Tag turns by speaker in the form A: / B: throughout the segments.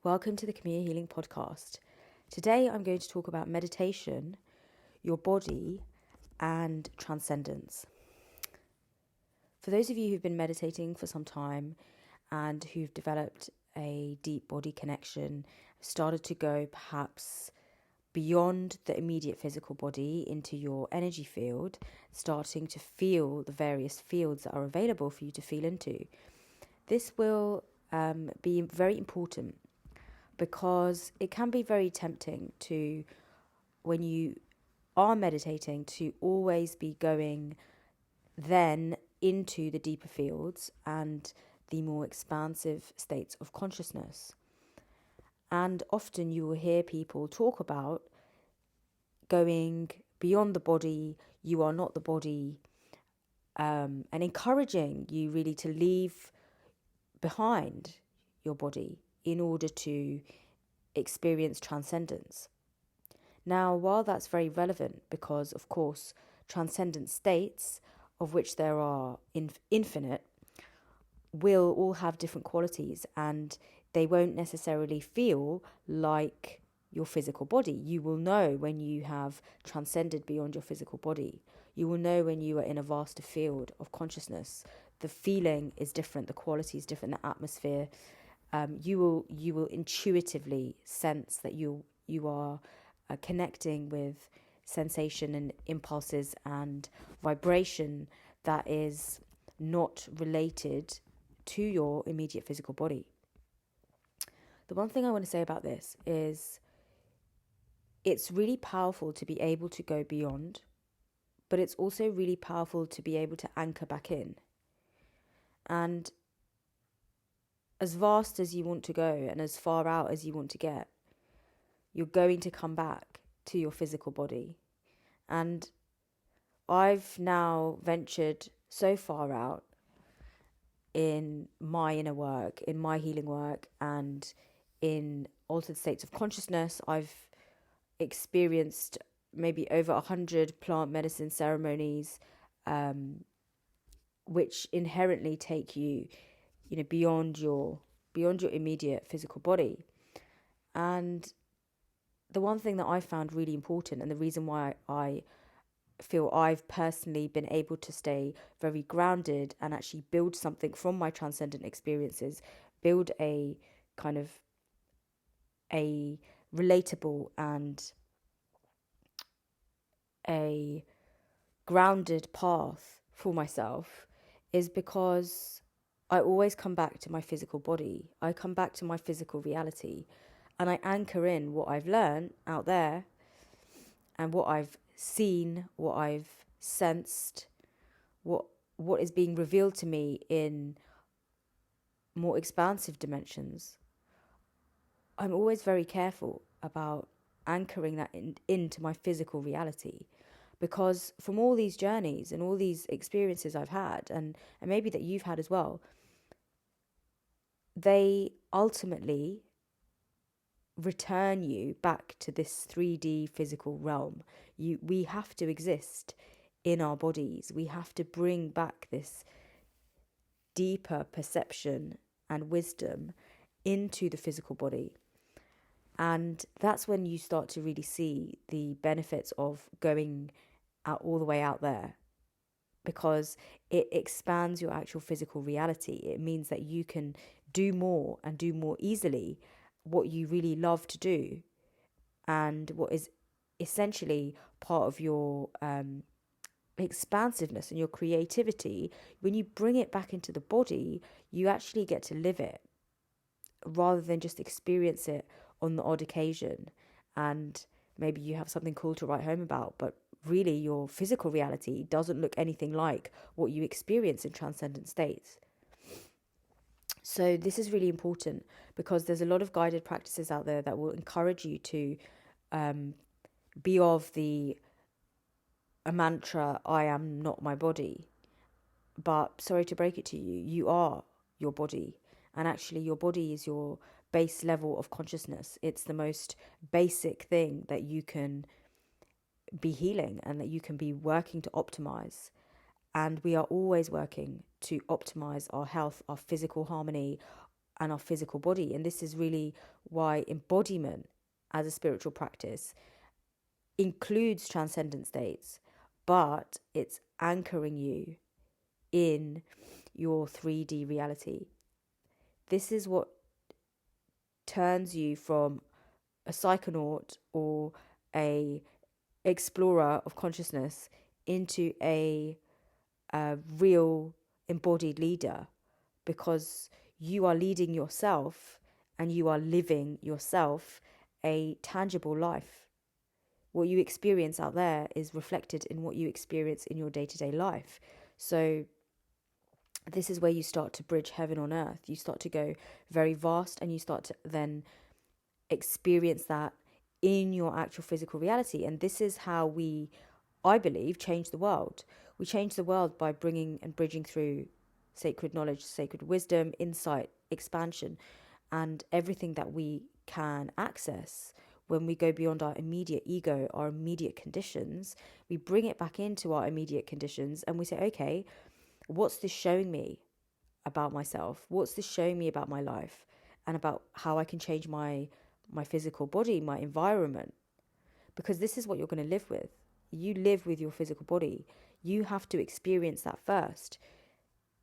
A: Welcome to the KIMIYA Healing Podcast. Today I'm going to talk about meditation, your body, and transcendence. For those of you who've been meditating for some time and who've developed a deep body connection, started to go perhaps beyond the immediate physical body into your energy field, starting to feel the various fields that are available for you to feel into, this will be very important, because it can be very tempting to, when you are meditating, to always be going then into the deeper fields and the more expansive states of consciousness. And often you will hear people talk about going beyond the body, you are not the body, and encouraging you really to leave behind your body in order to experience transcendence. Now, while that's very relevant, because of course transcendent states, of which there are infinite, will all have different qualities, and they won't necessarily feel like your physical body. You will know when you have transcended beyond your physical body. You will know when you are in a vaster field of consciousness. The feeling is different, the quality is different, the atmosphere. You will intuitively sense that you are connecting with sensation and impulses and vibration that is not related to your immediate physical body. The one thing I want to say about this is it's really powerful to be able to go beyond, but it's also really powerful to be able to anchor back in. And as vast as you want to go and as far out as you want to get, you're going to come back to your physical body. And I've now ventured so far out in my inner work, in my healing work, and in altered states of consciousness. I've experienced maybe over 100 plant medicine ceremonies, which inherently take you beyond your immediate physical body. And the one thing that I found really important, and the reason why I feel I've personally been able to stay very grounded and actually build something from my transcendent experiences, build a kind of a relatable and a grounded path for myself, is because I always come back to my physical body. I come back to my physical reality, and I anchor in what I've learned out there and what I've seen, what I've sensed, what is being revealed to me in more expansive dimensions. I'm always very careful about anchoring that into my physical reality, because from all these journeys and all these experiences I've had, and maybe that you've had as well, they ultimately return you back to this 3D physical realm. We have to exist in our bodies. We have to bring back this deeper perception and wisdom into the physical body. And that's when you start to really see the benefits of going out all the way out there, because it expands your actual physical reality. It means that you can do more and do more easily what you really love to do, and what is essentially part of your expansiveness and your creativity. When you bring it back into the body, you actually get to live it rather than just experience it on the odd occasion. And maybe you have something cool to write home about, but really your physical reality doesn't look anything like what you experience in transcendent states. So this is really important, because there's a lot of guided practices out there that will encourage you to be of a mantra, I am not my body. But sorry to break it to you, you are your body. And actually your body is your base level of consciousness. It's the most basic thing that you can be healing and that you can be working to optimize. And we are always working to optimize our health, our physical harmony, and our physical body. And this is really why embodiment as a spiritual practice includes transcendent states, but it's anchoring you in your 3D reality. This is what turns you from a psychonaut or a explorer of consciousness into a real embodied leader, because you are leading yourself and you are living yourself a tangible life. What you experience out there is reflected in what you experience in your day-to-day life. So this is where you start to bridge heaven on earth. You start to go very vast, and you start to then experience that in your actual physical reality. And this is how we, I believe, change the world. We change the world by bringing and bridging through sacred knowledge, sacred wisdom, insight, expansion, and everything that we can access. When we go beyond our immediate ego, our immediate conditions, we bring it back into our immediate conditions, and we say, okay, what's this showing me about myself? What's this showing me about my life, and about how I can change my physical body, my environment? Because this is what you're going to live with. You live with your physical body. You have to experience that first.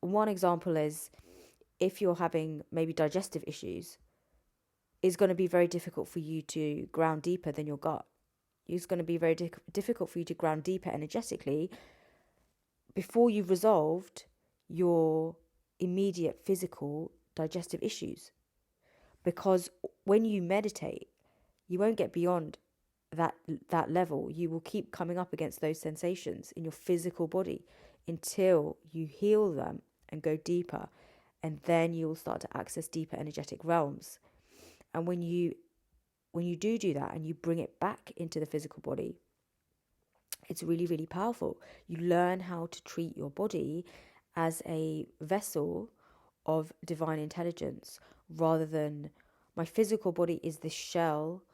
A: One example is, if you're having maybe digestive issues, it's going to be very difficult for you to ground deeper than your gut. It's going to be very difficult for you to ground deeper energetically before you've resolved your immediate physical digestive issues. Because when you meditate, you won't get beyond that level. You will keep coming up against those sensations in your physical body until you heal them and go deeper, and then you'll start to access deeper energetic realms. And when you do that and you bring it back into the physical body, it's really, really powerful. You learn how to treat your body as a vessel of divine intelligence, rather than my physical body is this shell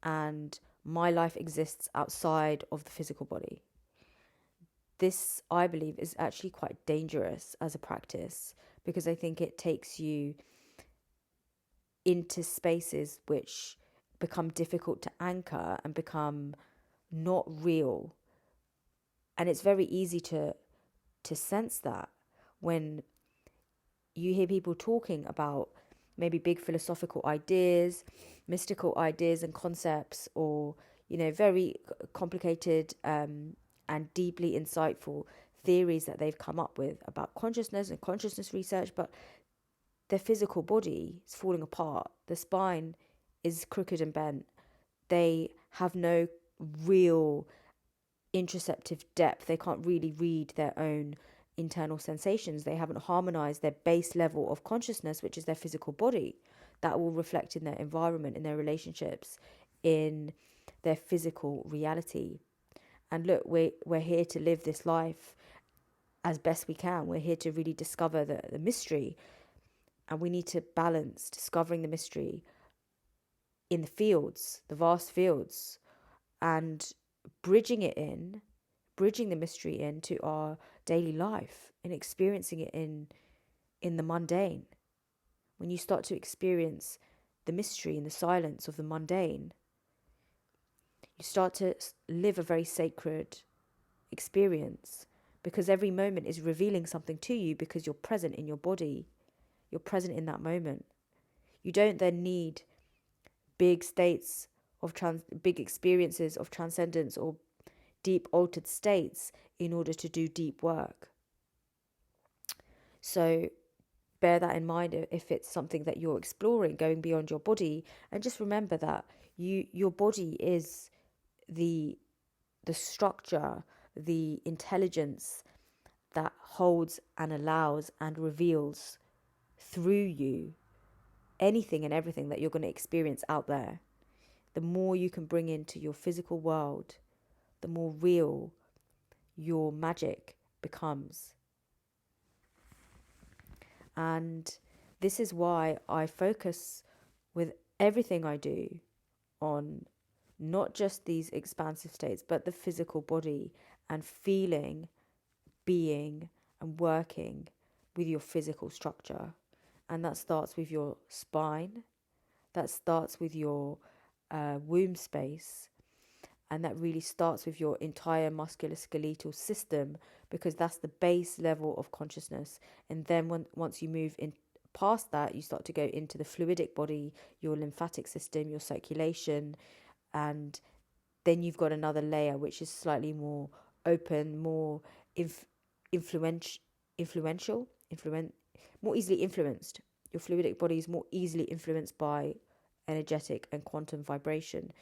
A: and my life exists outside of the physical body. This, I believe, is actually quite dangerous as a practice, because I think it takes you into spaces which become difficult to anchor and become not real. And it's very easy to sense that when you hear people talking about maybe big philosophical ideas, mystical ideas and concepts, or, very complicated and deeply insightful theories that they've come up with about consciousness and consciousness research, but their physical body is falling apart. The spine is crooked and bent. They have no real interoceptive depth. They can't really read their own internal sensations. They haven't harmonized their base level of consciousness, which is their physical body. That will reflect in their environment, in their relationships, in their physical reality. And look, we're here to live this life as best we can. We're here to really discover the mystery, and we need to balance discovering the mystery in the fields, the vast fields, and bridging the mystery into our daily life and experiencing it in the mundane. When you start to experience the mystery in the silence of the mundane, you start to live a very sacred experience, because every moment is revealing something to you, because you're present in your body. You're present in that moment. You don't then need big states of big experiences of transcendence or deep altered states in order to do deep work. So bear that in mind if it's something that you're exploring, going beyond your body. And just remember that your body is the structure, the intelligence that holds and allows and reveals through you anything and everything that you're going to experience out there. The more you can bring into your physical world, the more real your magic becomes. And this is why I focus with everything I do on not just these expansive states, but the physical body, and feeling, being, and working with your physical structure. And that starts with your spine, that starts with your womb space, and that really starts with your entire musculoskeletal system, because that's the base level of consciousness. And then once you move in past that, you start to go into the fluidic body, your lymphatic system, your circulation, and then you've got another layer which is slightly more open, more influential, more easily influenced. Your fluidic body is more easily influenced by energetic and quantum vibration.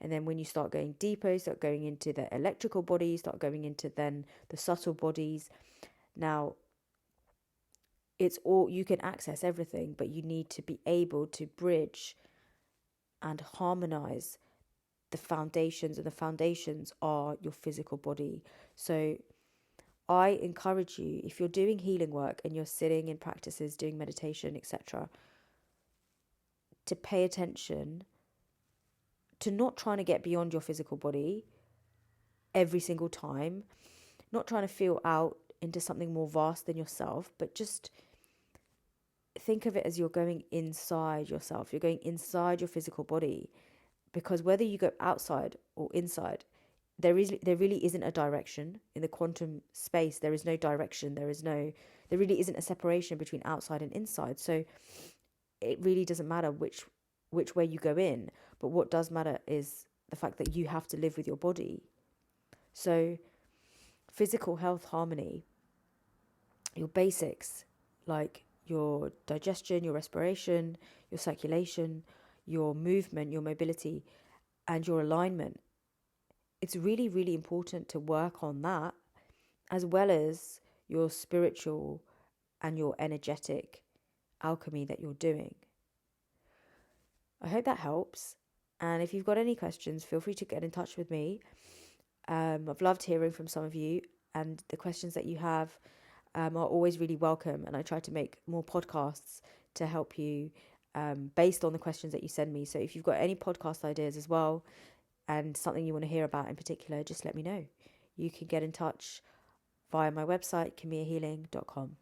A: And then when you start going deeper, you start going into the electrical body, you start going into then the subtle bodies. Now, it's all, you can access everything, but you need to be able to bridge and harmonize the foundations, and the foundations are your physical body. So I encourage you, if you're doing healing work and you're sitting in practices, doing meditation, etc., to pay attention to not trying to get beyond your physical body every single time, not trying to feel out into something more vast than yourself, but just think of it as you're going inside yourself. You're going inside your physical body, because whether you go outside or inside, there really isn't a direction in the quantum space. There is no direction. There really isn't a separation between outside and inside. So it really doesn't matter which way you go in, but what does matter is the fact that you have to live with your body. So physical health harmony, your basics like your digestion, your respiration, your circulation, your movement, your mobility, and your alignment. It's really, really important to work on that, as well as your spiritual and your energetic alchemy that you're doing. I hope that helps. And if you've got any questions, feel free to get in touch with me. I've loved hearing from some of you, and the questions that you have are always really welcome. And I try to make more podcasts to help you based on the questions that you send me. So if you've got any podcast ideas as well, and something you want to hear about in particular, just let me know. You can get in touch via my website, KIMIYAhealing.com.